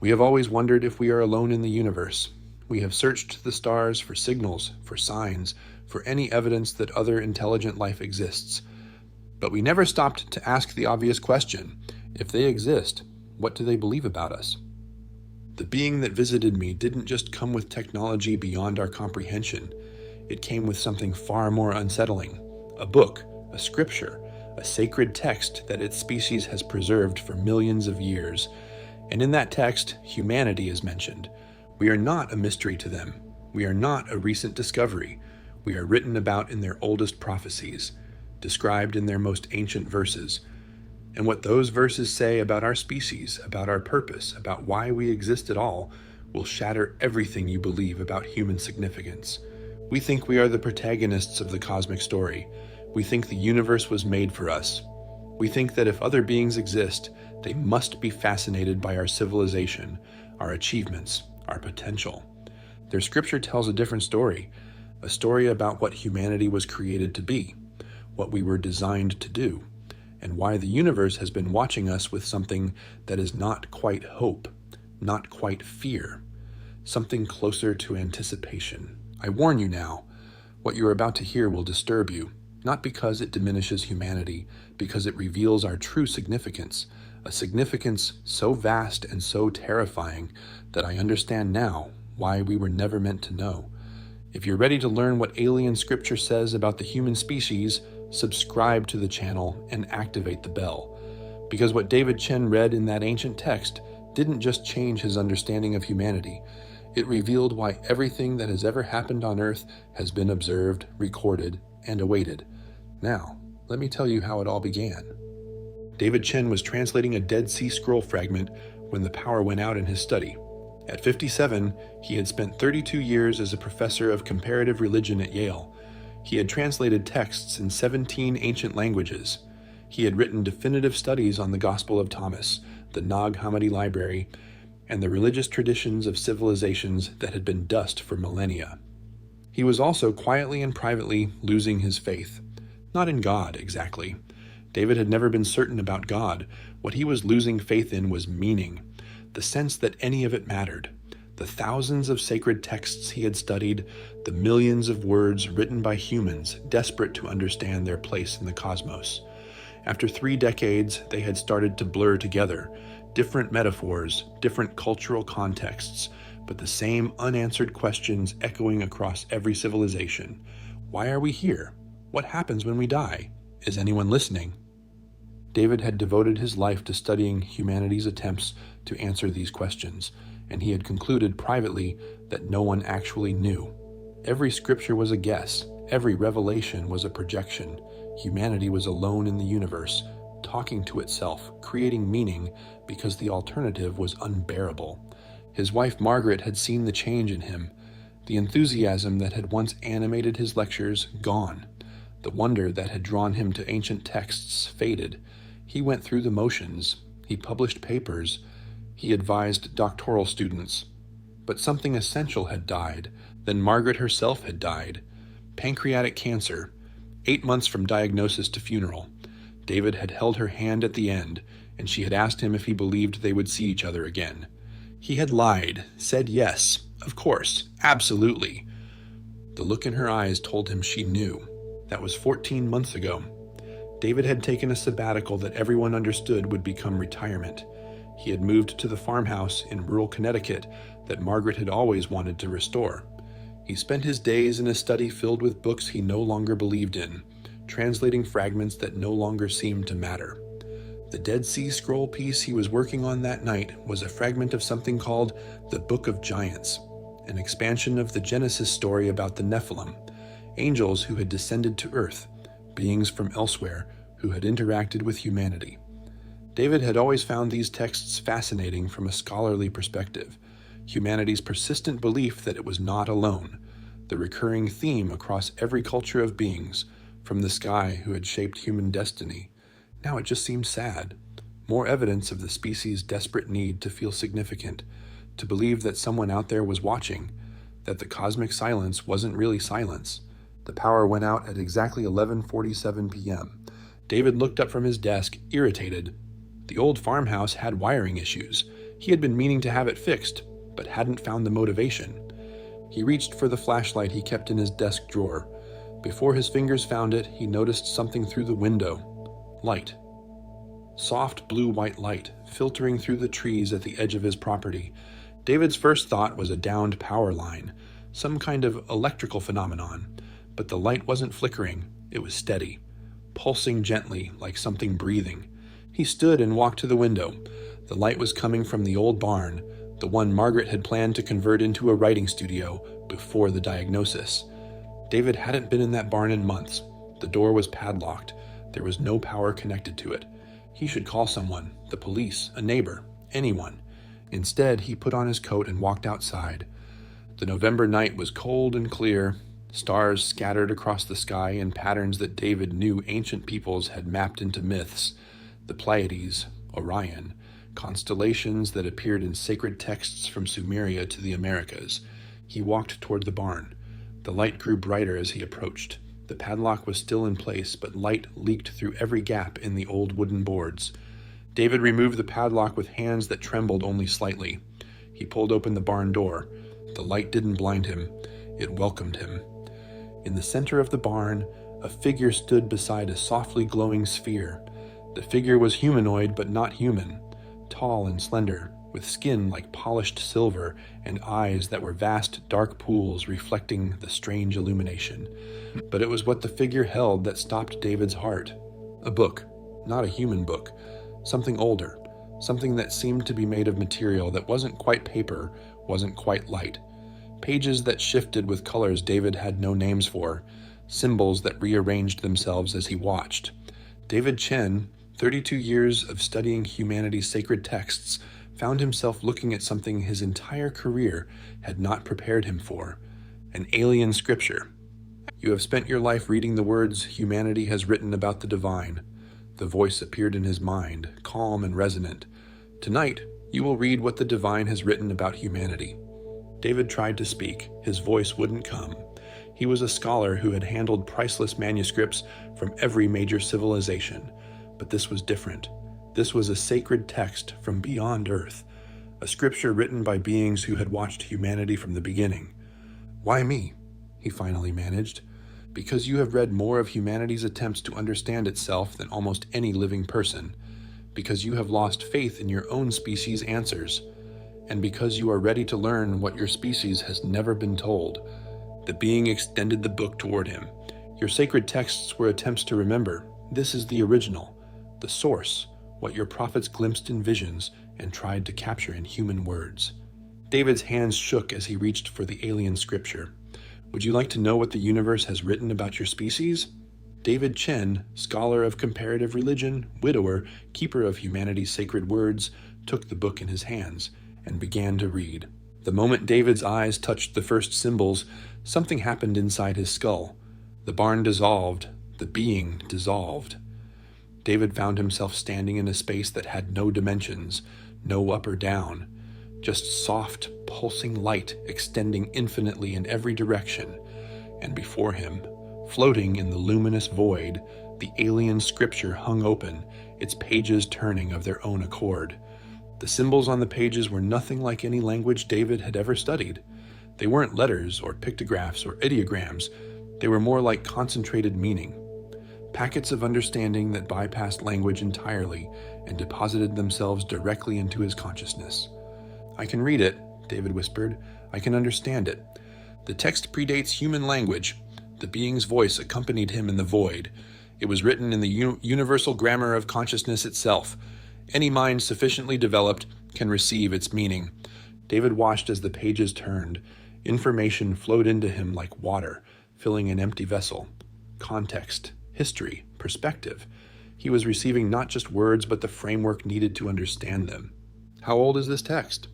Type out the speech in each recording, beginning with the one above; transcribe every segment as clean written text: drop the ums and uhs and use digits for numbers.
We have always wondered if we are alone in the universe. We have searched the stars for signals, for signs, for any evidence that other intelligent life exists. But we never stopped to ask the obvious question: if they exist, what do they believe about us? The being that visited me didn't just come with technology beyond our comprehension. It came with something far more unsettling: a book, a scripture, a sacred text that its species has preserved for millions of years. And in that text, humanity is mentioned. We are not a mystery to them. We are not a recent discovery. We are written about in their oldest prophecies, described in their most ancient verses. And what those verses say about our species, about our purpose, about why we exist at all, will shatter everything you believe about human significance. We think we are the protagonists of the cosmic story. We think the universe was made for us. We think that if other beings exist, they must be fascinated by our civilization, our achievements, our potential. Their scripture tells a different story, a story about what humanity was created to be, what we were designed to do, and why the universe has been watching us with something that is not quite hope, not quite fear, something closer to anticipation. I warn you now, what you are about to hear will disturb you, not because it diminishes humanity, because it reveals our true significance, a significance so vast and so terrifying that I understand now why we were never meant to know. If you're ready to learn what alien scripture says about the human species, subscribe to the channel and activate the bell. Because what David Chen read in that ancient text didn't just change his understanding of humanity, it revealed why everything that has ever happened on Earth has been observed, recorded, and awaited. Now, let me tell you how it all began. David Chen was translating a Dead Sea Scroll fragment when the power went out in his study. At 57, he had spent 32 years as a professor of comparative religion at Yale. He had translated texts in 17 ancient languages. He had written definitive studies on the Gospel of Thomas, the Nag Hammadi Library, and the religious traditions of civilizations that had been dust for millennia. He was also quietly and privately losing his faith. Not in God, exactly. David had never been certain about God. What he was losing faith in was meaning, the sense that any of it mattered. The thousands of sacred texts he had studied, the millions of words written by humans desperate to understand their place in the cosmos. After 3 decades, they had started to blur together, different metaphors, different cultural contexts, but the same unanswered questions echoing across every civilization. Why are we here? What happens when we die? Is anyone listening? David had devoted his life to studying humanity's attempts to answer these questions, and he had concluded privately that no one actually knew. Every scripture was a guess. Every revelation was a projection. Humanity was alone in the universe, talking to itself, creating meaning because the alternative was unbearable. His wife Margaret had seen the change in him. The enthusiasm that had once animated his lectures, gone. The wonder that had drawn him to ancient texts faded. He went through the motions. He published papers. He advised doctoral students. But something essential had died. Then Margaret herself had died. Pancreatic cancer. 8 months from diagnosis to funeral. David had held her hand at the end, and she had asked him if he believed they would see each other again. He had lied, said yes, of course, absolutely. The look in her eyes told him she knew. That was 14 months ago. David had taken a sabbatical that everyone understood would become retirement. He had moved to the farmhouse in rural Connecticut that Margaret had always wanted to restore. He spent his days in a study filled with books he no longer believed in, translating fragments that no longer seemed to matter. The Dead Sea Scroll piece he was working on that night was a fragment of something called the Book of Giants, an expansion of the Genesis story about the Nephilim, angels who had descended to Earth, beings from elsewhere who had interacted with humanity. David had always found these texts fascinating from a scholarly perspective, humanity's persistent belief that it was not alone, the recurring theme across every culture of beings, from the sky who had shaped human destiny. Now it just seemed sad. More evidence of the species' desperate need to feel significant, to believe that someone out there was watching, that the cosmic silence wasn't really silence. The power went out at exactly 11:47 p.m. David looked up from his desk, irritated. The old farmhouse had wiring issues. He had been meaning to have it fixed, but hadn't found the motivation. He reached for the flashlight he kept in his desk drawer. Before his fingers found it, he noticed something through the window. Light. Soft blue-white light, filtering through the trees at the edge of his property. David's first thought was a downed power line, some kind of electrical phenomenon. But the light wasn't flickering, it was steady, pulsing gently like something breathing. He stood and walked to the window. The light was coming from the old barn, the one Margaret had planned to convert into a writing studio before the diagnosis. David hadn't been in that barn in months. The door was padlocked. There was no power connected to it. He should call someone, the police, a neighbor, anyone. Instead, he put on his coat and walked outside. The November night was cold and clear. Stars scattered across the sky in patterns that David knew ancient peoples had mapped into myths. The Pleiades, Orion, constellations that appeared in sacred texts from Sumeria to the Americas. He walked toward the barn. The light grew brighter as he approached. The padlock was still in place, but light leaked through every gap in the old wooden boards. David removed the padlock with hands that trembled only slightly. He pulled open the barn door. The light didn't blind him. It welcomed him. In the center of the barn, a figure stood beside a softly glowing sphere. The figure was humanoid but not human, tall and slender, with skin like polished silver and eyes that were vast dark pools reflecting the strange illumination. But it was what the figure held that stopped David's heart. A book, not a human book, something older, something that seemed to be made of material that wasn't quite paper, wasn't quite light. Pages that shifted with colors David had no names for, symbols that rearranged themselves as he watched. David Chen, 32 years of studying humanity's sacred texts, found himself looking at something his entire career had not prepared him for, an alien scripture. You have spent your life reading the words humanity has written about the divine. The voice appeared in his mind, calm and resonant. Tonight, you will read what the divine has written about humanity. David tried to speak. His voice wouldn't come. He was a scholar who had handled priceless manuscripts from every major civilization, but this was different. This was a sacred text from beyond Earth, a scripture written by beings who had watched humanity from the beginning. "Why me?" he finally managed. "Because you have read more of humanity's attempts to understand itself than almost any living person. Because you have lost faith in your own species' answers. And because you are ready to learn what your species has never been told." The being extended the book toward him. "Your sacred texts were attempts to remember. This is the original, the source, what your prophets glimpsed in visions and tried to capture in human words." David's hands shook as he reached for the alien scripture. "Would you like to know what the universe has written about your species?" David Chen, scholar of comparative religion, widower, keeper of humanity's sacred words, took the book in his hands and began to read. The moment David's eyes touched the first symbols, something happened inside his skull. The barn dissolved. The being dissolved. David found himself standing in a space that had no dimensions, no up or down, just soft, pulsing light extending infinitely in every direction, and before him, floating in the luminous void, the alien scripture hung open, its pages turning of their own accord. The symbols on the pages were nothing like any language David had ever studied. They weren't letters or pictographs or ideograms. They were more like concentrated meaning. Packets of understanding that bypassed language entirely and deposited themselves directly into his consciousness. "I can read it," David whispered. "I can understand it. The text predates human language. The being's voice accompanied him in the void. It was written in the universal grammar of consciousness itself. Any mind sufficiently developed can receive its meaning." David watched as the pages turned. Information flowed into him like water, filling an empty vessel. Context, history, perspective. He was receiving not just words, but the framework needed to understand them. How old is this text?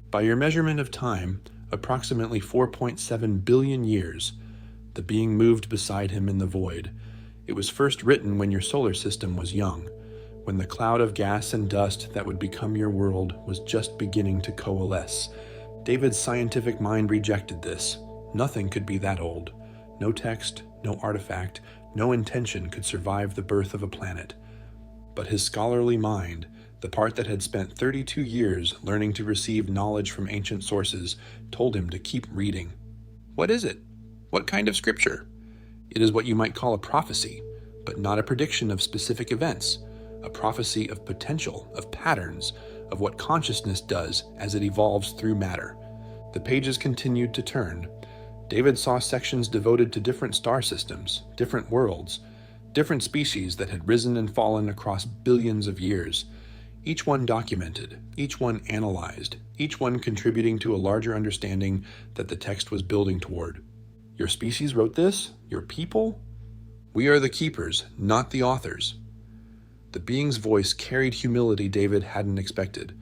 By your measurement of time, approximately 4.7 billion years. The being moved beside him in the void. It was first written when your solar system was young, when the cloud of gas and dust that would become your world was just beginning to coalesce. David's scientific mind rejected this. Nothing could be that old. No text, no artifact, no intention could survive the birth of a planet. But his scholarly mind, The part that had spent 32 years learning to receive knowledge from ancient sources told him to keep reading. What is it? What kind of scripture? It is what you might call a prophecy, but not a prediction of specific events, a prophecy of potential, of patterns, of what consciousness does as it evolves through matter. The pages continued to turn. David saw sections devoted to different star systems, different worlds, different species that had risen and fallen across billions of years. Each one documented, each one analyzed, each one contributing to a larger understanding that the text was building toward. Your species wrote this? Your people? We are the keepers, not the authors. The being's voice carried humility David hadn't expected.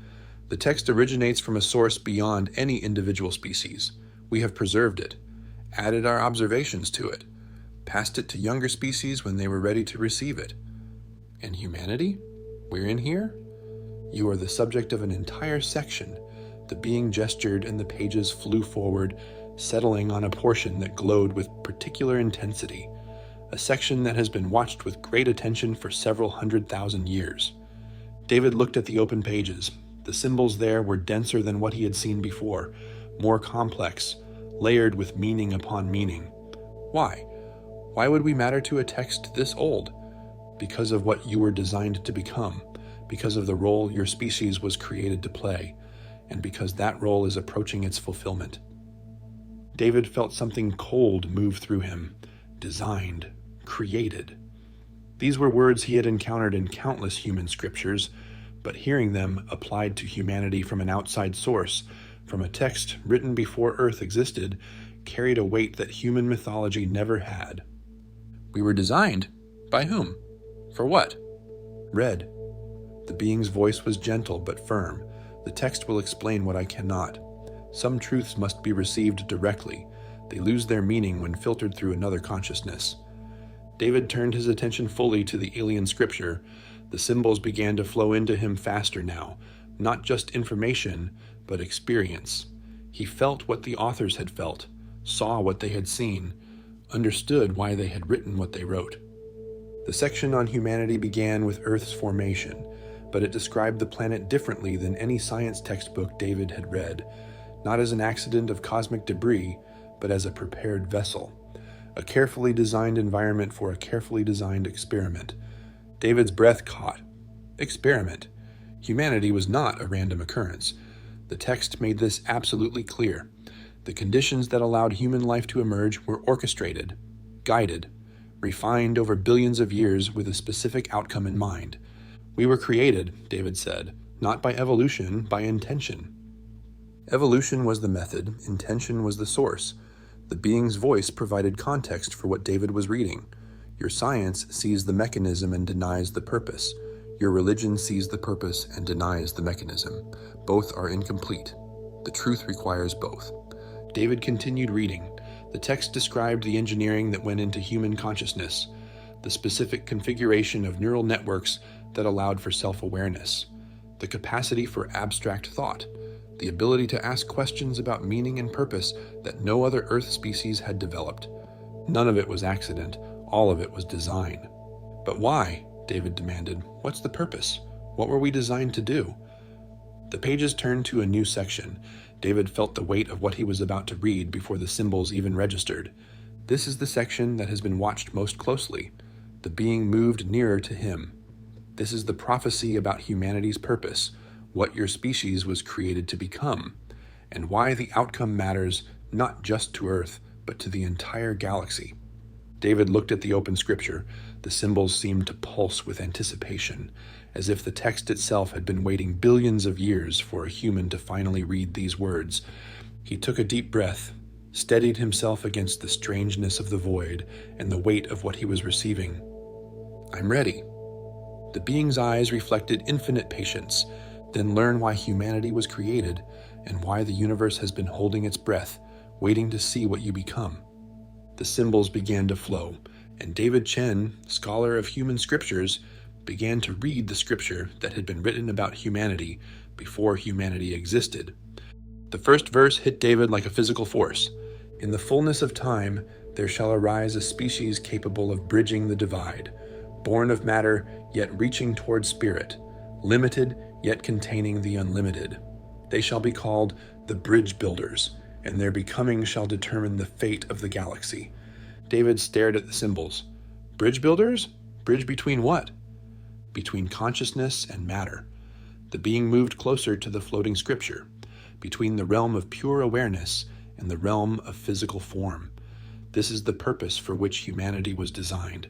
The text originates from a source beyond any individual species. We have preserved it, added our observations to it, passed it to younger species when they were ready to receive it. And humanity? We're in here? You are the subject of an entire section. The being gestured and the pages flew forward, settling on a portion that glowed with particular intensity, a section that has been watched with great attention for several 100,000 years. David looked at the open pages. The symbols there were denser than what he had seen before, more complex, layered with meaning upon meaning. Why? Why would we matter to a text this old? Because of what you were designed to become, because of the role your species was created to play, and because that role is approaching its fulfillment. David felt something cold move through him. Designed, created. These were words he had encountered in countless human scriptures, but hearing them applied to humanity from an outside source, from a text written before Earth existed, carried a weight that human mythology never had. We were designed? By whom? For what? Read. The being's voice was gentle but firm. The text will explain what I cannot. Some truths must be received directly. They lose their meaning when filtered through another consciousness. David turned his attention fully to the alien scripture. The symbols began to flow into him faster now, not just information, but experience. He felt what the authors had felt, saw what they had seen, understood why they had written what they wrote. The section on humanity began with Earth's formation, but it described the planet differently than any science textbook David had read, not as an accident of cosmic debris, but as a prepared vessel, a carefully designed environment for a carefully designed experiment. David's breath caught. Experiment. Humanity was not a random occurrence. The text made this absolutely clear. The conditions that allowed human life to emerge were orchestrated, guided, refined over billions of years with a specific outcome in mind. We were created, David said, not by evolution, by intention. Evolution was the method, intention was the source. The being's voice provided context for what David was reading. Your science sees the mechanism and denies the purpose. Your religion sees the purpose and denies the mechanism. Both are incomplete. The truth requires both. David continued reading. The text described the engineering that went into human consciousness, the specific configuration of neural networks that allowed for self-awareness, the capacity for abstract thought, the ability to ask questions about meaning and purpose that no other Earth species had developed. None of it was accident. All of it was design. But why? David demanded. What's the purpose? What were we designed to do? The pages turned to a new section. David felt the weight of what he was about to read before the symbols even registered. This is the section that has been watched most closely. The being moved nearer to him. This is the prophecy about humanity's purpose, what your species was created to become, and why the outcome matters not just to Earth, but to the entire galaxy. David looked at the open scripture. The symbols seemed to pulse with anticipation, as if the text itself had been waiting billions of years for a human to finally read these words. He took a deep breath, steadied himself against the strangeness of the void and the weight of what he was receiving. I'm ready. The being's eyes reflected infinite patience. Then learn why humanity was created and why the universe has been holding its breath, waiting to see what you become. The symbols began to flow, and David Chen, scholar of human scriptures, began to read the scripture that had been written about humanity before humanity existed. The first verse hit David like a physical force. In the fullness of time, there shall arise a species capable of bridging the divide, born of matter, yet reaching toward spirit, limited, yet containing the unlimited. They shall be called the bridge builders, and their becoming shall determine the fate of the galaxy. David stared at the symbols. Bridge builders? Bridge between what? Between consciousness and matter. The being moved closer to the floating scripture, between the realm of pure awareness and the realm of physical form. This is the purpose for which humanity was designed,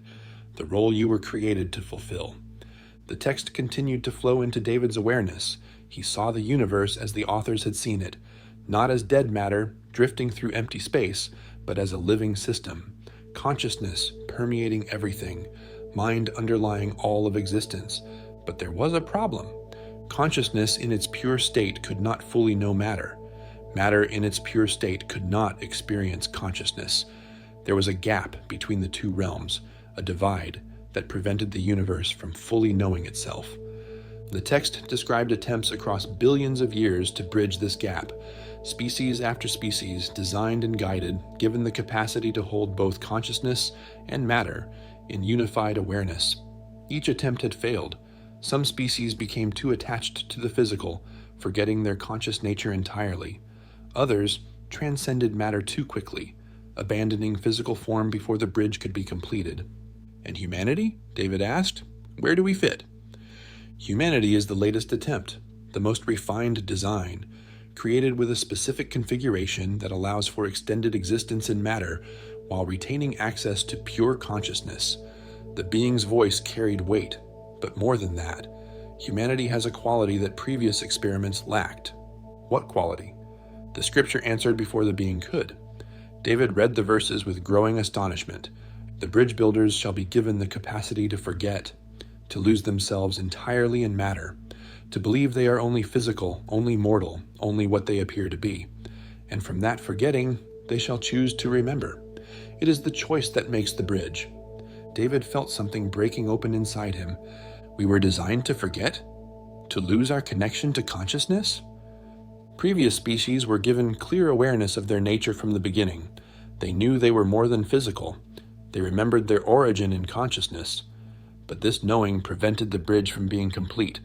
the role you were created to fulfill. The text continued to flow into David's awareness. He saw the universe as the authors had seen it, not as dead matter drifting through empty space, but as a living system, consciousness permeating everything, mind underlying all of existence. But there was a problem. Consciousness in its pure state could not fully know matter. Matter in its pure state could not experience consciousness. There was a gap between the two realms, a divide that prevented the universe from fully knowing itself. The text described attempts across billions of years to bridge this gap, species after species, designed and guided, given the capacity to hold both consciousness and matter in unified awareness. Each attempt had failed. Some species became too attached to the physical, forgetting their conscious nature entirely. Others transcended matter too quickly, abandoning physical form before the bridge could be completed. And humanity? David asked. Where do we fit? Humanity is the latest attempt, the most refined design, created with a specific configuration that allows for extended existence in matter while retaining access to pure consciousness. The being's voice carried weight, but more than that, humanity has a quality that previous experiments lacked. What quality? The scripture answered before the being could. David read the verses with growing astonishment. The bridge builders shall be given the capacity to forget, to lose themselves entirely in matter, to believe they are only physical, only mortal, only what they appear to be. And from that forgetting, they shall choose to remember. It is the choice that makes the bridge. David felt something breaking open inside him. We were designed to forget? To lose our connection to consciousness? Previous species were given clear awareness of their nature from the beginning. They knew they were more than physical. They remembered their origin in consciousness. But this knowing prevented the bridge from being complete.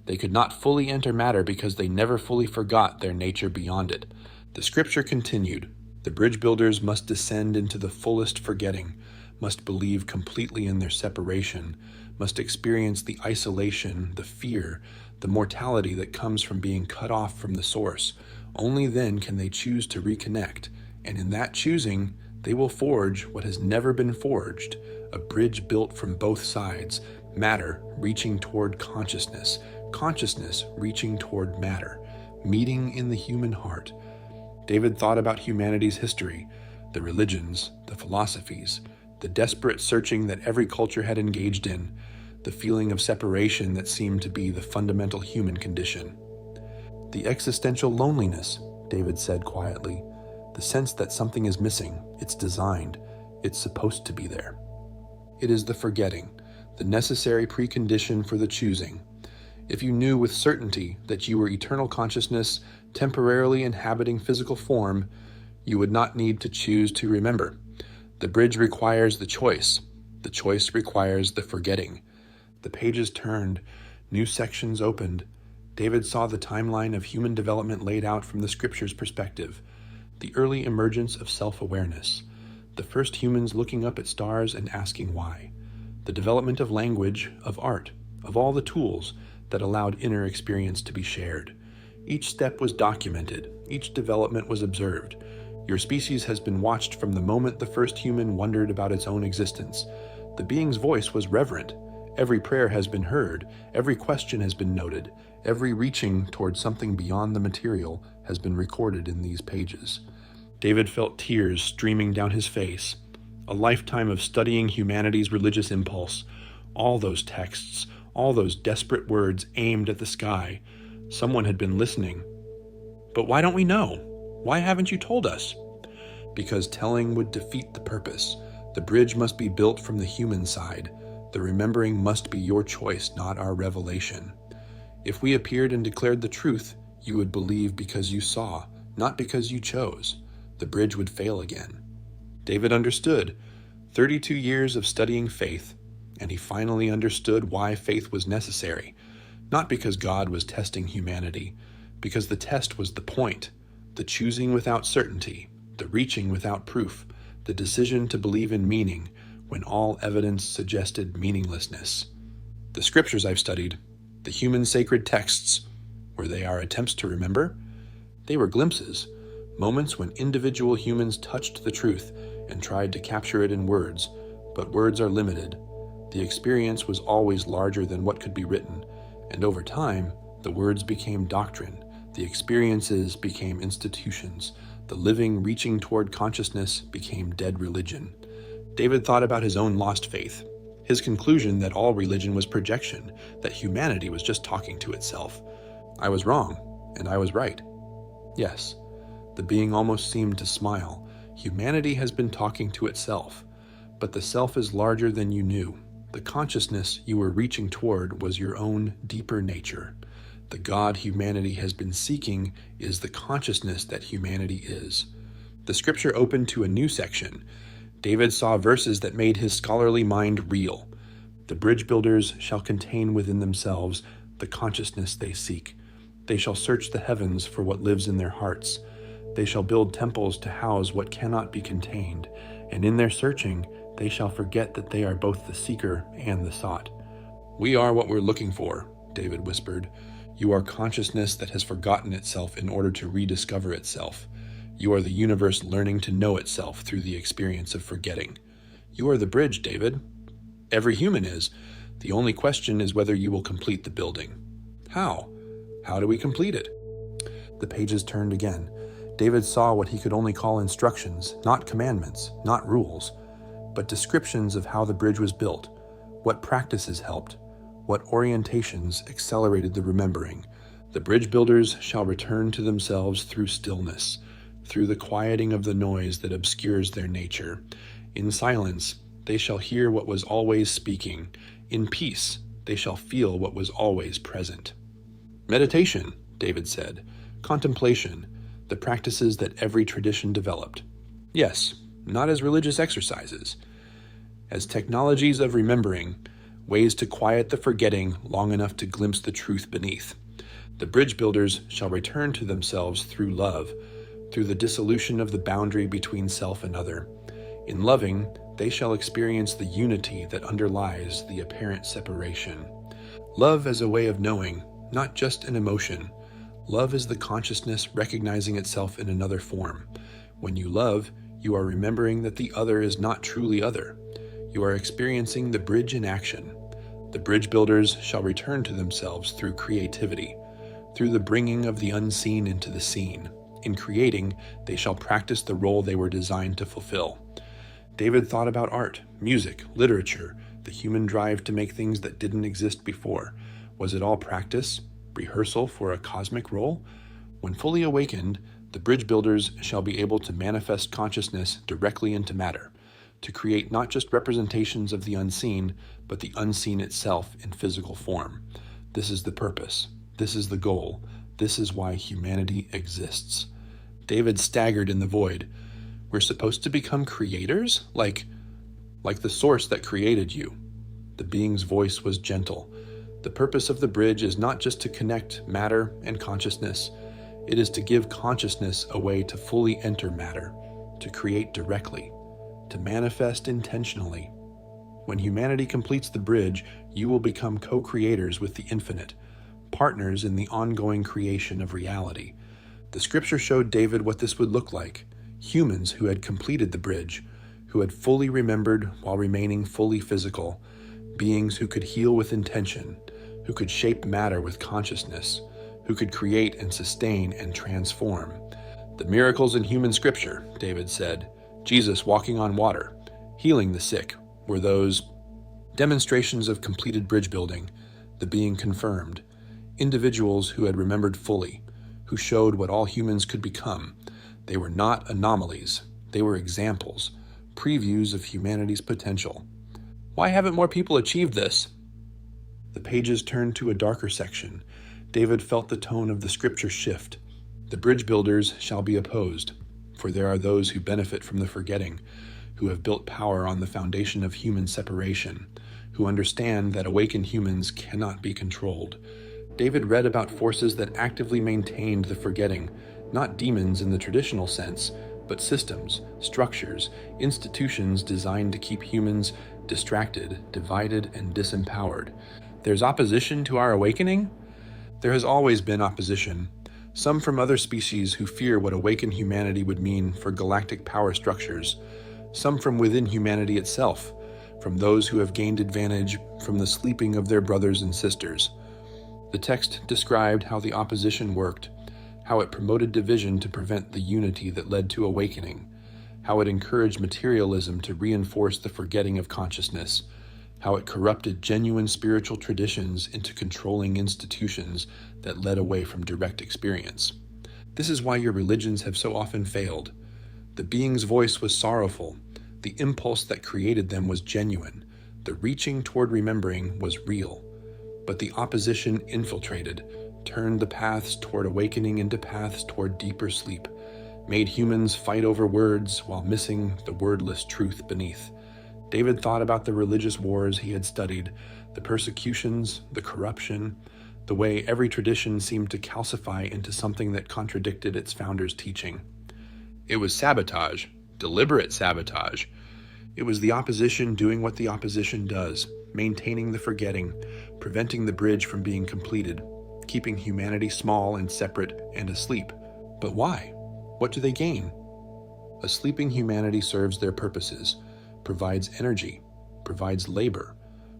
They could not fully enter matter because they never fully forgot their nature beyond it. The scripture continued. The bridge builders must descend into the fullest forgetting, must believe completely in their separation, must experience the isolation, the fear, the mortality that comes from being cut off from the source. Only then can they choose to reconnect, and in that choosing, they will forge what has never been forged, a bridge built from both sides, matter reaching toward consciousness, consciousness reaching toward matter, meeting in the human heart. David thought about humanity's history, the religions, the philosophies, the desperate searching that every culture had engaged in, the feeling of separation that seemed to be the fundamental human condition. The existential loneliness, David said quietly, the sense that something is missing, it's designed, it's supposed to be there. It is the forgetting, the necessary precondition for the choosing. If you knew with certainty that you were eternal consciousness temporarily inhabiting physical form, you would not need to choose to remember. The bridge requires the choice. The choice requires the forgetting. The pages turned, new sections opened. David saw the timeline of human development laid out from the scripture's perspective, the early emergence of self-awareness, the first humans looking up at stars and asking why, the development of language, of art, of all the tools that allowed inner experience to be shared. Each step was documented, each development was observed. Your species has been watched from the moment the first human wondered about its own existence. The being's voice was reverent. Every prayer has been heard, every question has been noted, every reaching toward something beyond the material has been recorded in these pages. David felt tears streaming down his face. A lifetime of studying humanity's religious impulse. All those texts, all those desperate words aimed at the sky. Someone had been listening. But why don't we know? Why haven't you told us? Because telling would defeat the purpose. The bridge must be built from the human side. The remembering must be your choice, not our revelation. If we appeared and declared the truth, you would believe because you saw, not because you chose. The bridge would fail again. David understood. 32 years of studying faith, and he finally understood why faith was necessary. Not because God was testing humanity, because the test was the point, the choosing without certainty, the reaching without proof, the decision to believe in meaning when all evidence suggested meaninglessness. The scriptures I've studied, the human sacred texts, were they our attempts to remember? They were glimpses, moments when individual humans touched the truth and tried to capture it in words, but words are limited. The experience was always larger than what could be written, and over time, the words became doctrine, the experiences became institutions, the living reaching toward consciousness became dead religion. David thought about his own lost faith, his conclusion that all religion was projection, that humanity was just talking to itself. I was wrong, and I was right. Yes, the being almost seemed to smile. Humanity has been talking to itself, but the self is larger than you knew. The consciousness you were reaching toward was your own deeper nature. The God humanity has been seeking is the consciousness that humanity is. The scripture opened to a new section. David saw verses that made his scholarly mind reel. The bridge builders shall contain within themselves the consciousness they seek. They shall search the heavens for what lives in their hearts. They shall build temples to house what cannot be contained, and in their searching they shall forget that they are both the seeker and the sought. We are what we're looking for, David whispered. You are consciousness that has forgotten itself in order to rediscover itself. You are the universe learning to know itself through the experience of forgetting. You are the bridge, David. Every human is. The only question is whether you will complete the building. How? How do we complete it? The pages turned again. David saw what he could only call instructions, not commandments, not rules, but descriptions of how the bridge was built, what practices helped, what orientations accelerated the remembering. The bridge builders shall return to themselves through stillness, through the quieting of the noise that obscures their nature. In silence, they shall hear what was always speaking. In peace, they shall feel what was always present. Meditation, David said. Contemplation, the practices that every tradition developed. Yes, not as religious exercises, as technologies of remembering, ways to quiet the forgetting long enough to glimpse the truth beneath. The bridge builders shall return to themselves through love, through the dissolution of the boundary between self and other. In loving, they shall experience the unity that underlies the apparent separation. Love as a way of knowing, not just an emotion. Love is the consciousness recognizing itself in another form. When you love, you are remembering that the other is not truly other. You are experiencing the bridge in action. The bridge builders shall return to themselves through creativity, through the bringing of the unseen into the seen. In creating, they shall practice the role they were designed to fulfill. David thought about art, music, literature, the human drive to make things that didn't exist before. Was it all practice, rehearsal for a cosmic role? When fully awakened, the bridge builders shall be able to manifest consciousness directly into matter, to create not just representations of the unseen, but the unseen itself in physical form. This is the purpose. This is the goal. This is why humanity exists. David staggered in the void. We're supposed to become creators? Like the source that created you. The being's voice was gentle. The purpose of the bridge is not just to connect matter and consciousness. It is to give consciousness a way to fully enter matter, to create directly, to manifest intentionally. When humanity completes the bridge, you will become co-creators with the infinite, partners in the ongoing creation of reality. The scripture showed David what this would look like. Humans who had completed the bridge, who had fully remembered while remaining fully physical, beings who could heal with intention, who could shape matter with consciousness, who could create and sustain and transform. The miracles in human scripture, David said, Jesus walking on water, healing the sick, were those demonstrations of completed bridge building, the being confirmed, individuals who had remembered fully, who showed what all humans could become. They were not anomalies. They were examples, previews of humanity's potential. Why haven't more people achieved this? The pages turned to a darker section. David felt the tone of the scripture shift. The bridge builders shall be opposed, for there are those who benefit from the forgetting, who have built power on the foundation of human separation, who understand that awakened humans cannot be controlled. David read about forces that actively maintained the forgetting, not demons in the traditional sense, but systems, structures, institutions designed to keep humans distracted, divided, and disempowered. There's opposition to our awakening? There has always been opposition. Some from other species who fear what awakened humanity would mean for galactic power structures. Some from within humanity itself, from those who have gained advantage from the sleeping of their brothers and sisters. The text described how the opposition worked, how it promoted division to prevent the unity that led to awakening, how it encouraged materialism to reinforce the forgetting of consciousness, how it corrupted genuine spiritual traditions into controlling institutions that led away from direct experience. This is why your religions have so often failed. The being's voice was sorrowful. The impulse that created them was genuine. The reaching toward remembering was real. But the opposition infiltrated, turned the paths toward awakening into paths toward deeper sleep, made humans fight over words while missing the wordless truth beneath. David thought about the religious wars he had studied, the persecutions, the corruption, the way every tradition seemed to calcify into something that contradicted its founder's teaching. It was sabotage, deliberate sabotage. It was the opposition doing what the opposition does, maintaining the forgetting, preventing the bridge from being completed, keeping humanity small and separate and asleep. But why? What do they gain? A sleeping humanity serves their purposes, provides energy, provides labor,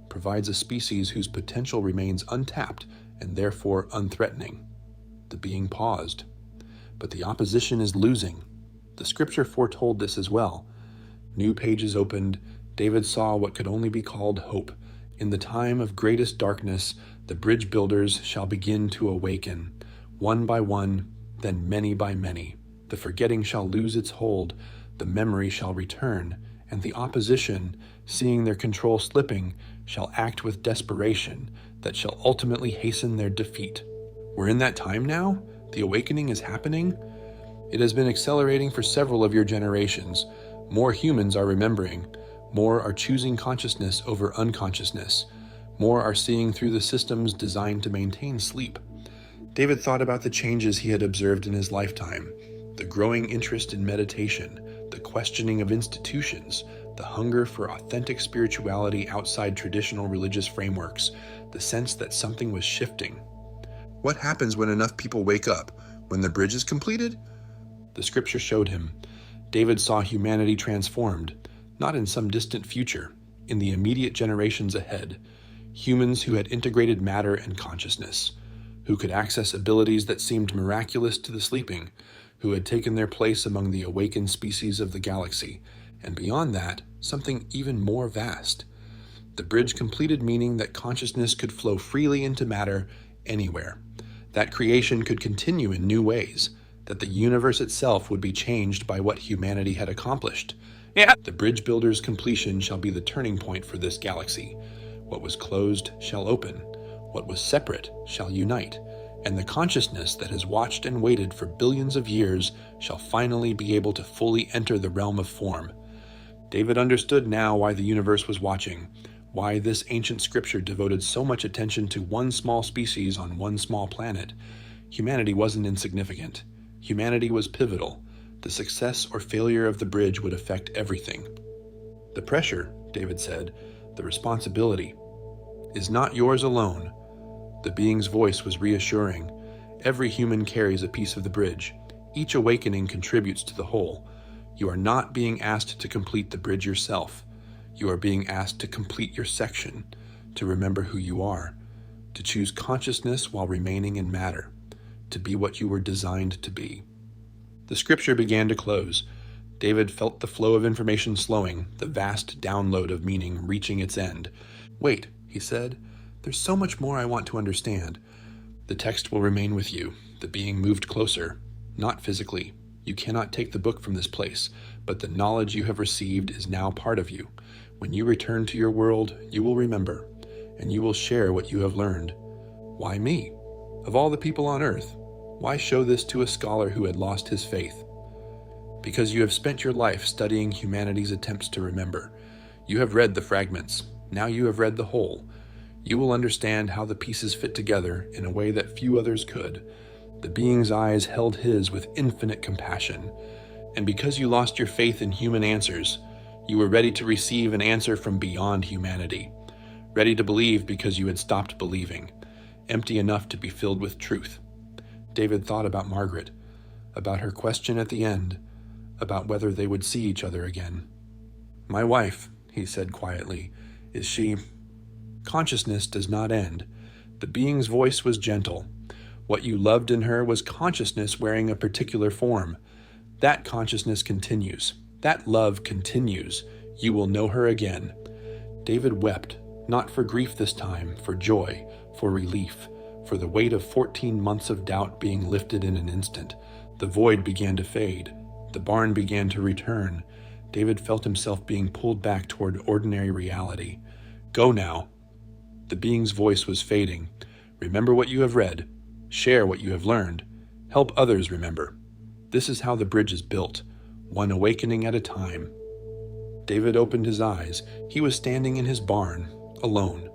provides a species whose potential remains untapped and therefore unthreatening. The being paused. But the opposition is losing. The scripture foretold this as well. New pages opened. David saw what could only be called hope. In the time of greatest darkness, the bridge builders shall begin to awaken, one by one, then many by many. The forgetting shall lose its hold, the memory shall return, and the opposition, seeing their control slipping, shall act with desperation that shall ultimately hasten their defeat. We're in that time now? The awakening is happening? It has been accelerating for several of your generations. More humans are remembering. More are choosing consciousness over unconsciousness. More are seeing through the systems designed to maintain sleep. David thought about the changes he had observed in his lifetime, the growing interest in meditation, the questioning of institutions, the hunger for authentic spirituality outside traditional religious frameworks, the sense that something was shifting. What happens when enough people wake up? When the bridge is completed? The scripture showed him. David saw humanity transformed, not in some distant future, in the immediate generations ahead. Humans who had integrated matter and consciousness, who could access abilities that seemed miraculous to the sleeping, who had taken their place among the awakened species of the galaxy, and beyond that, something even more vast. The bridge completed, meaning that consciousness could flow freely into matter anywhere, that creation could continue in new ways, that the universe itself would be changed by what humanity had accomplished. The bridge builder's completion shall be the turning point for this galaxy. What was closed shall open, what was separate shall unite, and the consciousness that has watched and waited for billions of years shall finally be able to fully enter the realm of form. David understood now why the universe was watching, why this ancient scripture devoted so much attention to one small species on one small planet. Humanity wasn't insignificant. Humanity was pivotal. The success or failure of the bridge would affect everything. The pressure, David said, the responsibility, is not yours alone. The being's voice was reassuring. Every human carries a piece of the bridge. Each awakening contributes to the whole. You are not being asked to complete the bridge yourself. You are being asked to complete your section, to remember who you are, to choose consciousness while remaining in matter, to be what you were designed to be. The scripture began to close. David felt the flow of information slowing, the vast download of meaning reaching its end. Wait, he said, there's so much more I want to understand. The text will remain with you. The being moved closer, not physically. You cannot take the book from this place, but the knowledge you have received is now part of you. When you return to your world, you will remember, and you will share what you have learned. Why me? Of all the people on earth, why show this to a scholar who had lost his faith? Because you have spent your life studying humanity's attempts to remember. You have read the fragments. Now you have read the whole. You will understand how the pieces fit together in a way that few others could. The being's eyes held his with infinite compassion. And because you lost your faith in human answers, you were ready to receive an answer from beyond humanity. Ready to believe because you had stopped believing, empty enough to be filled with truth. David thought about Margaret, about her question at the end, about whether they would see each other again. "My wife," he said quietly, "is she?" Consciousness does not end. The being's voice was gentle. What you loved in her was consciousness wearing a particular form. That consciousness continues. That love continues. You will know her again. David wept, not for grief this time, for joy, for relief, for the weight of 14 months of doubt being lifted in an instant. The void began to fade. The barn began to return. David felt himself being pulled back toward ordinary reality. "Go now." The being's voice was fading. "Remember what you have read. Share what you have learned. Help others remember. This is how the bridge is built, one awakening at a time." David opened his eyes. He was standing in his barn, alone.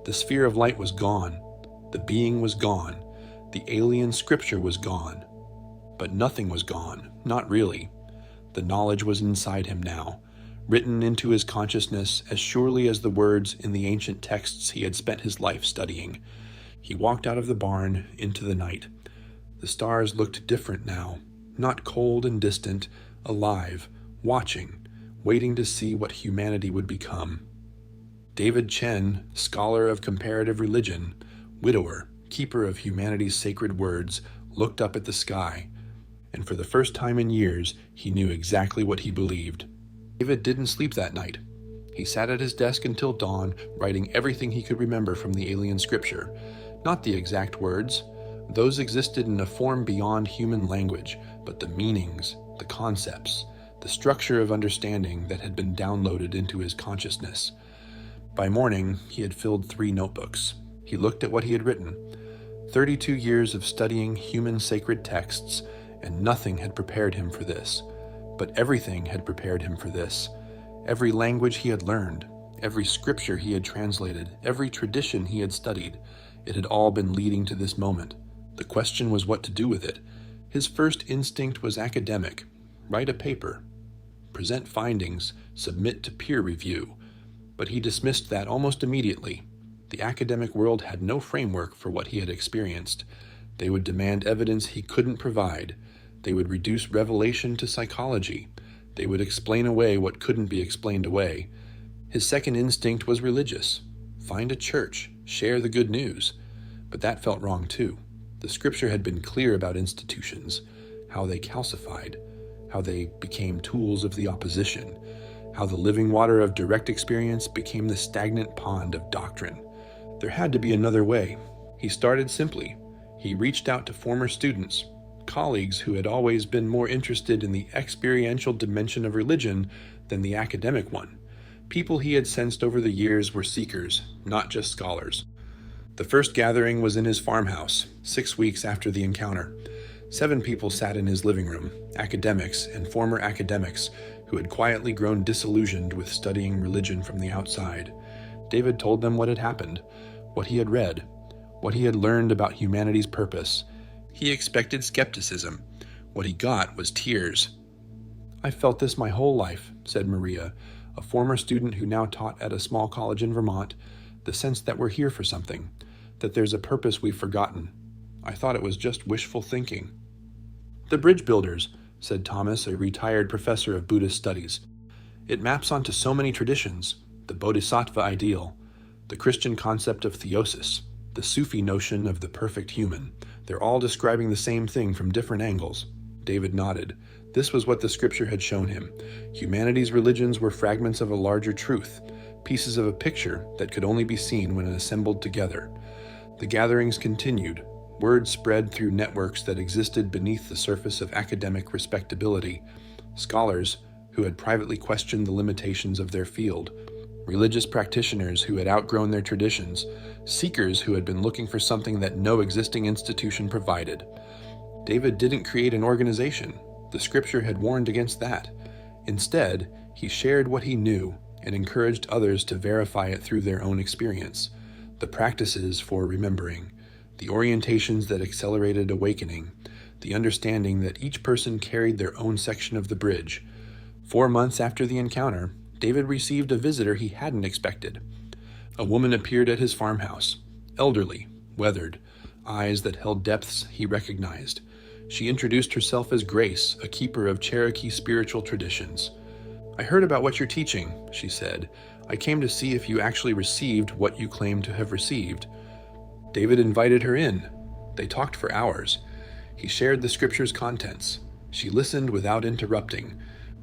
The sphere of light was gone. The being was gone. The alien scripture was gone. But nothing was gone, not really. The knowledge was inside him now, written into his consciousness as surely as the words in the ancient texts he had spent his life studying. He walked out of the barn into the night. The stars looked different now, not cold and distant, alive, watching, waiting to see what humanity would become. David Chen, scholar of comparative religion, widower, keeper of humanity's sacred words, looked up at the sky, and for the first time in years, he knew exactly what he believed. David didn't sleep that night. He sat at his desk until dawn, writing everything he could remember from the alien scripture. Not the exact words. Those existed in a form beyond human language, but the meanings, the concepts, the structure of understanding that had been downloaded into his consciousness. By morning, he had filled 3 notebooks. He looked at what he had written. 32 years of studying human sacred texts, and nothing had prepared him for this. But everything had prepared him for this. Every language he had learned, every scripture he had translated, every tradition he had studied, it had all been leading to this moment. The question was what to do with it. His first instinct was academic. Write a paper. Present findings. Submit to peer review. But he dismissed that almost immediately. The academic world had no framework for what he had experienced. They would demand evidence he couldn't provide. They would reduce revelation to psychology. They would explain away what couldn't be explained away. His second instinct was religious. Find a church. Share the good news. But that felt wrong too. The scripture had been clear about institutions, how they calcified, how they became tools of the opposition, how the living water of direct experience became the stagnant pond of doctrine. There had to be another way. He started simply. He reached out to former students, colleagues who had always been more interested in the experiential dimension of religion than the academic one. People he had sensed over the years were seekers, not just scholars. The first gathering was in his farmhouse, 6 weeks after the encounter. 7 people sat in his living room, academics and former academics who had quietly grown disillusioned with studying religion from the outside. David told them what had happened, what he had read, what he had learned about humanity's purpose. He expected skepticism. What he got was tears. "I felt this my whole life," said Maria, a former student who now taught at a small college in Vermont, "the sense that we're here for something, that there's a purpose we've forgotten. I thought it was just wishful thinking." "The Bridge Builders," said Thomas, a retired professor of Buddhist studies. "It maps onto so many traditions, the Bodhisattva ideal, the Christian concept of theosis, the Sufi notion of the perfect human. They're all describing the same thing from different angles." David nodded. This was what the scripture had shown him. Humanity's religions were fragments of a larger truth, pieces of a picture that could only be seen when assembled together. The gatherings continued. Word spread through networks that existed beneath the surface of academic respectability. Scholars who had privately questioned the limitations of their field. Religious practitioners who had outgrown their traditions. Seekers who had been looking for something that no existing institution provided. David didn't create an organization. The scripture had warned against that. Instead, he shared what he knew and encouraged others to verify it through their own experience. the practices for remembering, the orientations that accelerated awakening, the understanding that each person carried their own section of the bridge. 4 months after the encounter, David received a visitor he hadn't expected. A woman appeared at his farmhouse, elderly, weathered, eyes that held depths he recognized. She introduced herself as Grace, a keeper of Cherokee spiritual traditions. "I heard about what you're teaching," she said. "I came to see if you actually received what you claim to have received." David invited her in. They talked for hours. He shared the scripture's contents. She listened without interrupting.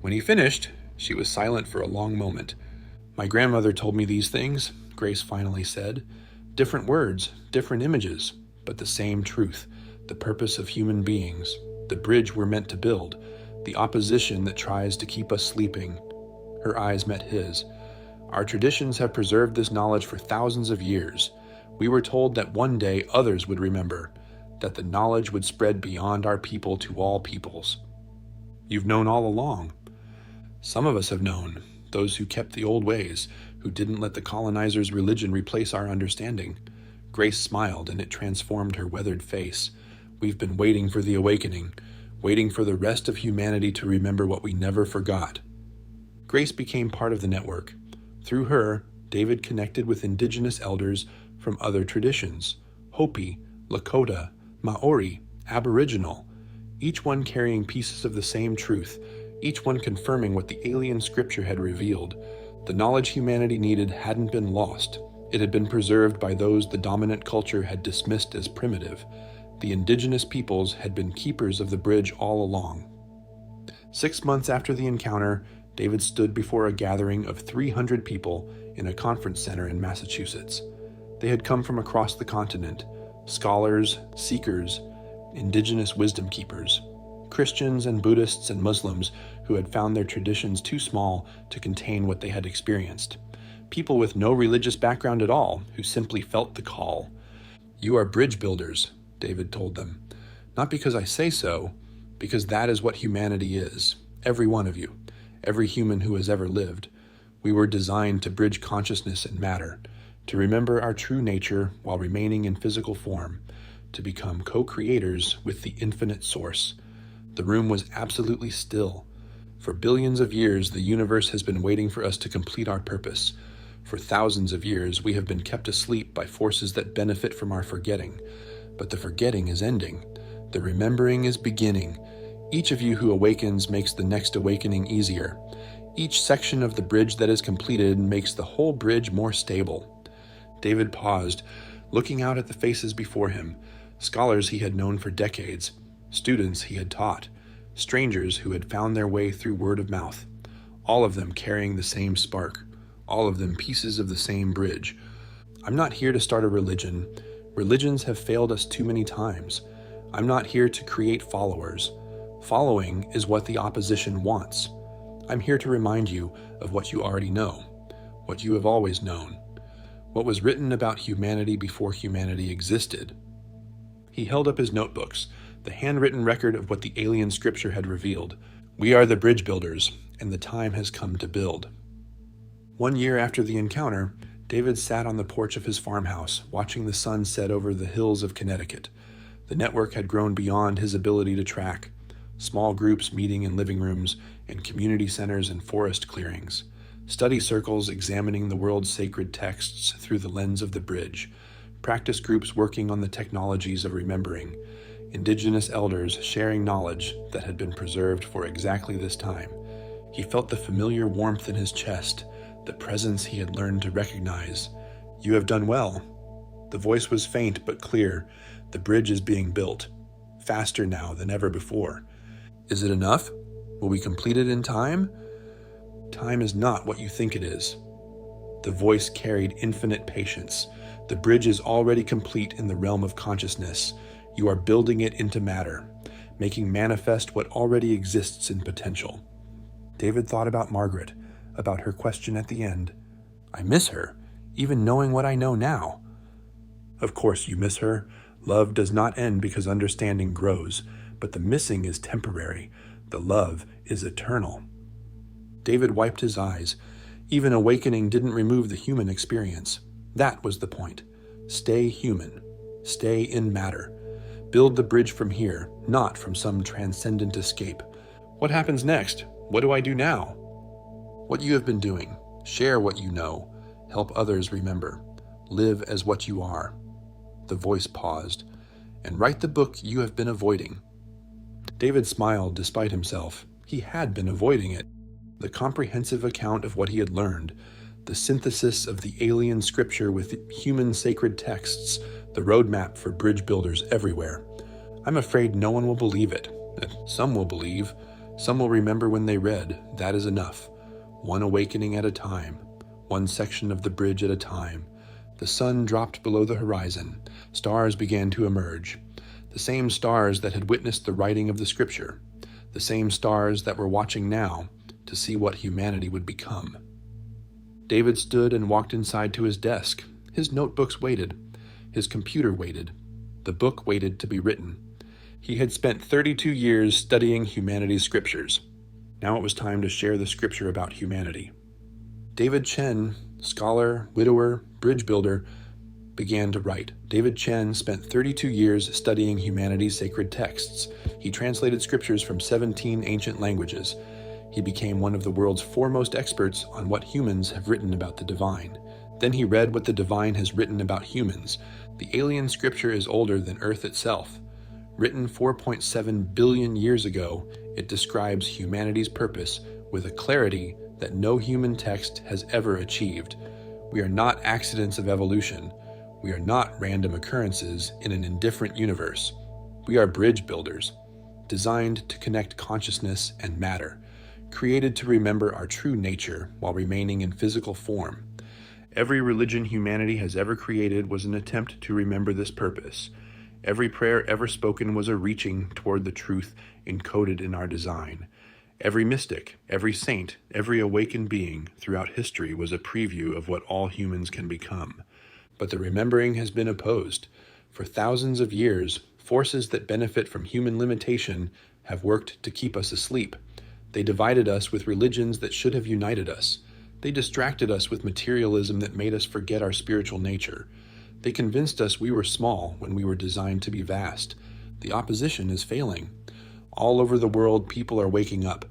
When he finished, she was silent for a long moment. "My grandmother told me these things," Grace finally said. "Different words, different images, but the same truth, the purpose of human beings, the bridge we're meant to build, the opposition that tries to keep us sleeping." Her eyes met his. "Our traditions have preserved this knowledge for thousands of years. We were told that one day others would remember, that the knowledge would spread beyond our people to all peoples." "You've known all along." "Some of us have known, those who kept the old ways, who didn't let the colonizers' religion replace our understanding." Grace smiled, and it transformed her weathered face. "We've been waiting for the awakening, waiting for the rest of humanity to remember what we never forgot." Grace became part of the network. Through her, David connected with indigenous elders from other traditions: Hopi, Lakota, Maori, Aboriginal, each one carrying pieces of the same truth, each one confirming what the alien scripture had revealed. The knowledge humanity needed hadn't been lost. It had been preserved by those the dominant culture had dismissed as primitive. The indigenous peoples had been keepers of the bridge all along. 6 months after the encounter, David stood before a gathering of 300 people in a conference center in Massachusetts. They had come from across the continent: scholars, seekers, indigenous wisdom keepers, Christians and Buddhists and Muslims who had found their traditions too small to contain what they had experienced. People with no religious background at all who simply felt the call. "You are bridge builders," David told them. "Not because I say so, because that is what humanity is. Every one of you, every human who has ever lived. We were designed to bridge consciousness and matter, to remember our true nature while remaining in physical form, to become co-creators with the infinite source." The room was absolutely still. For billions of years, the universe has been waiting for us to complete our purpose. For thousands of years, we have been kept asleep by forces that benefit from our forgetting. But the forgetting is ending. The remembering is beginning. Each of you who awakens makes the next awakening easier. Each section of the bridge that is completed makes the whole bridge more stable. David paused, looking out at the faces before him, scholars he had known for decades, students he had taught, strangers who had found their way through word of mouth, all of them carrying the same spark, all of them pieces of the same bridge. "I'm not here to start a religion. Religions have failed us too many times. I'm not here to create followers. Following is what the opposition wants. I'm here to remind you of what you already know, what you have always known, what was written about humanity before humanity existed." He held up his notebooks, the handwritten record of what the alien scripture had revealed. "We are the bridge builders, and the time has come to build." 1 year after the encounter, David sat on the porch of his farmhouse, watching the sun set over the hills of Connecticut. The network had grown beyond his ability to track. Small groups meeting in living rooms, and community centers and forest clearings. Study circles examining the world's sacred texts through the lens of the bridge. Practice groups working on the technologies of remembering. Indigenous elders sharing knowledge that had been preserved for exactly this time. He felt the familiar warmth in his chest, the presence he had learned to recognize. "You have done well." The voice was faint but clear. "The bridge is being built, faster now than ever before." "Is it enough? Will we complete it in time?" "Time is not what you think it is." The voice carried infinite patience. "The bridge is already complete in the realm of consciousness. You are building it into matter, making manifest what already exists in potential." David thought about Margaret, about her question at the end. "I miss her, even knowing what I know now." "Of course you miss her. Love does not end because understanding grows, but the missing is temporary. The love is eternal." David wiped his eyes. Even awakening didn't remove the human experience. That was the point. Stay human. Stay in matter. Build the bridge from here, not from some transcendent escape. What happens next? What do I do now? What you have been doing. Share what you know. Help others remember. Live as what you are. The voice paused. And write the book you have been avoiding. David smiled despite himself. He had been avoiding it. The comprehensive account of what he had learned, the synthesis of the alien scripture with human sacred texts, the roadmap for bridge builders everywhere. I'm afraid no one will believe it. Some will believe. Some will remember when they read. That is enough. One awakening at a time. One section of the bridge at a time. The sun dropped below the horizon. Stars began to emerge. The same stars that had witnessed the writing of the scripture. The same stars that were watching now to see what humanity would become. David stood and walked inside to his desk. His notebooks waited. His computer waited. The book waited to be written. He had spent 32 years studying humanity's scriptures. Now it was time to share the scripture about humanity. David Chen, scholar, widower, bridge builder, began to write. David Chen spent 32 years studying humanity's sacred texts. He translated scriptures from 17 ancient languages. He became one of the world's foremost experts on what humans have written about the divine. Then he read what the divine has written about humans. The alien scripture is older than Earth itself. Written 4.7 billion years ago, it describes humanity's purpose with a clarity that no human text has ever achieved. We are not accidents of evolution. We are not random occurrences in an indifferent universe. We are bridge builders, designed to connect consciousness and matter, created to remember our true nature while remaining in physical form. Every religion humanity has ever created was an attempt to remember this purpose. Every prayer ever spoken was a reaching toward the truth encoded in our design. Every mystic, every saint, every awakened being throughout history was a preview of what all humans can become. But the remembering has been opposed. For thousands of years, forces that benefit from human limitation have worked to keep us asleep. They divided us with religions that should have united us. They distracted us with materialism that made us forget our spiritual nature. They convinced us we were small when we were designed to be vast. The opposition is failing. All over the world, people are waking up,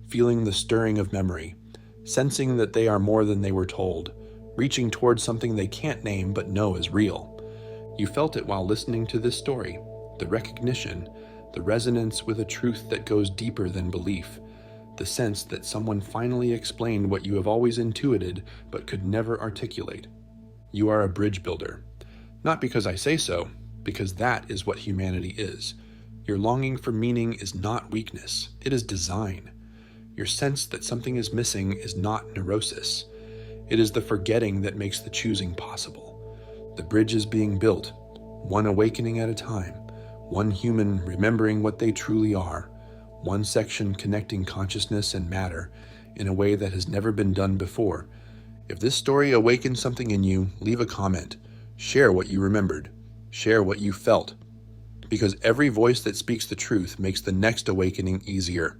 feeling the stirring of memory, sensing that they are more than they were told, reaching towards something they can't name but know is real. You felt it while listening to this story, the recognition, the resonance with a truth that goes deeper than belief, the sense that someone finally explained what you have always intuited but could never articulate. You are a bridge builder. Not because I say so, because that is what humanity is. Your longing for meaning is not weakness, it is design. Your sense that something is missing is not neurosis. It is the forgetting that makes the choosing possible. The bridge is being built, one awakening at a time, one human remembering what they truly are, one section connecting consciousness and matter in a way that has never been done before. If this story awakened something in you, leave a comment. Share what you remembered. Share what you felt. Because every voice that speaks the truth makes the next awakening easier.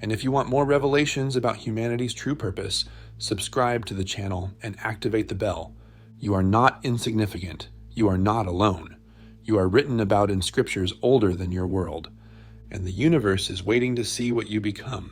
And if you want more revelations about humanity's true purpose, subscribe to the channel and activate the bell. You are not insignificant. You are not alone. You are written about in scriptures older than your world. And the universe is waiting to see what you become.